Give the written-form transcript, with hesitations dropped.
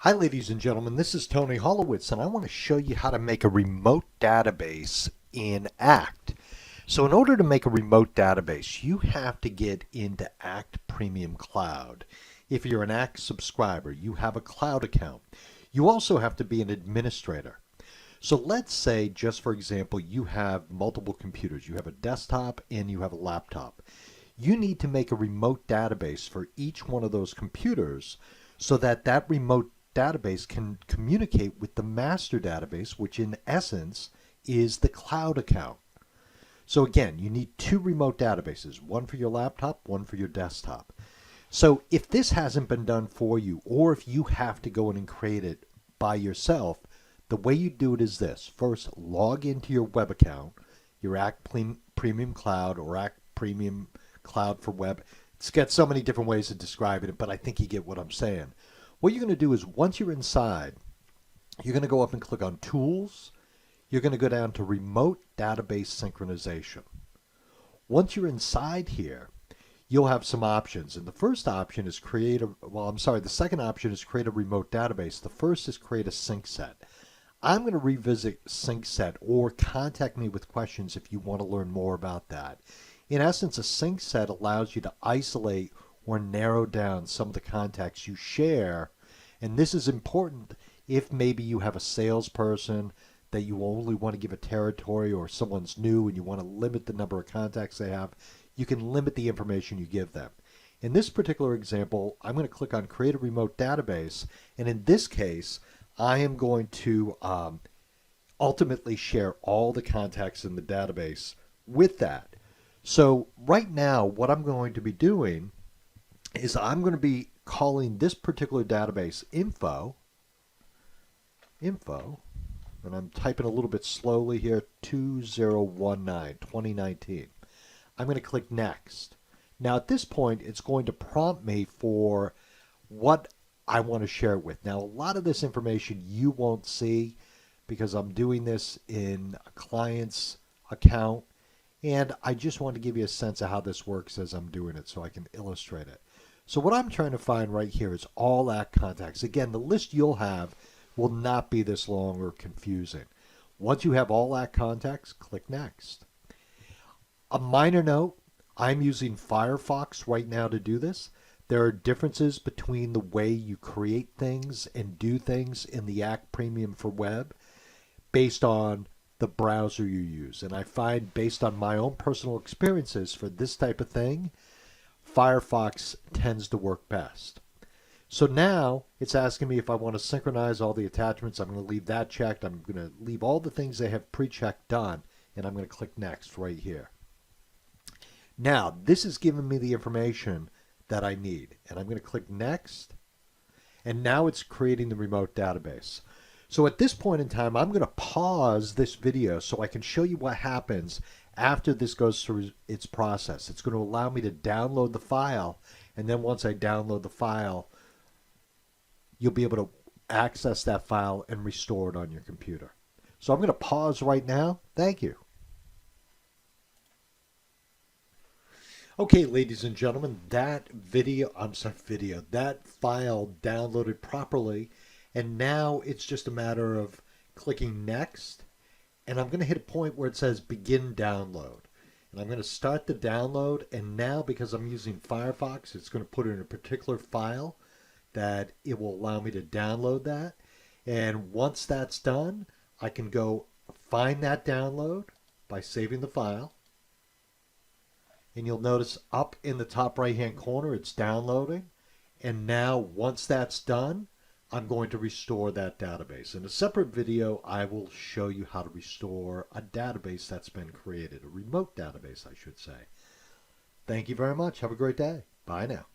Hi ladies and gentlemen, this is Tony Holowitz and I want to show you how to make a remote database in ACT. So in order to make a remote database, you have to get into ACT Premium Cloud. If you're an ACT subscriber, you have a cloud account. You also have to be an administrator. So let's say, just for example, you have multiple computers. You have a desktop and you have a laptop. You need to make a remote database for each one of those computers so that that remote database can communicate with the master database, which in essence is the cloud account. So again, you need two remote databases, one for your laptop, one for your desktop. So if this hasn't been done for you, or if you have to go in and create it by yourself, the way you do it is this. First, log into your web account, your ACT Premium Cloud or ACT Premium Cloud for Web. It's got so many different ways of describing it, but I think you get what I'm saying. What you're going to do is once you're inside, you're going to go up and click on Tools. You're going to go down to Remote Database Synchronization. Once you're inside here, you'll have some options. And the first option is the second option is create a remote database. The first is create a sync set. I'm going to revisit sync set, or contact me with questions if you want to learn more about that. In essence, a sync set allows you to isolate or narrow down some of the contacts you share. And this is important if maybe you have a salesperson that you only want to give a territory, or someone's new and you want to limit the number of contacts they have. You can limit the information you give them. In this particular example, I'm going to click on Create a Remote Database. And in this case, I am going to ultimately share all the contacts in the database with that. So right now, what I'm going to be doing is I'm going to be calling this particular database info, and I'm typing a little bit slowly here, 2019. I'm going to click Next. Now at this point, it's going to prompt me for what I want to share it with. Now a lot of this information you won't see because I'm doing this in a client's account, and I just want to give you a sense of how this works as I'm doing it so I can illustrate it. So what I'm trying to find right here is all ACT contacts. Again, the list you'll have will not be this long or confusing. Once you have all ACT contacts, click Next. A minor note, I'm using Firefox right now to do this. There are differences between the way you create things and do things in the ACT Premium for Web based on the browser you use. And I find, based on my own personal experiences for this type of thing, Firefox tends to work best. So now it's asking me if I want to synchronize all the attachments. I'm going to leave that checked. I'm going to leave all the things they have pre-checked done, and I'm going to click Next right here. Now this is giving me the information that I need, and I'm going to click Next, and now it's creating the remote database. So at this point in time, I'm going to pause this video so I can show you what happens after this goes through its process. It's going to allow me to download the file, and then once I download the file, you'll be able to access that file and restore it on your computer. So I'm going to pause right now. Thank you. Okay, ladies and gentlemen, that file downloaded properly, and now it's just a matter of clicking Next, and I'm going to hit a point where it says Begin Download. And I'm going to start the download, and now because I'm using Firefox, it's going to put it in a particular file that it will allow me to download that. And once that's done, I can go find that download by saving the file. And you'll notice up in the top right hand corner it's downloading. And now once that's done, I'm going to restore that database. In a separate video, I will show you how to restore a database that's been created, a remote database, I should say. Thank you very much. Have a great day. Bye now.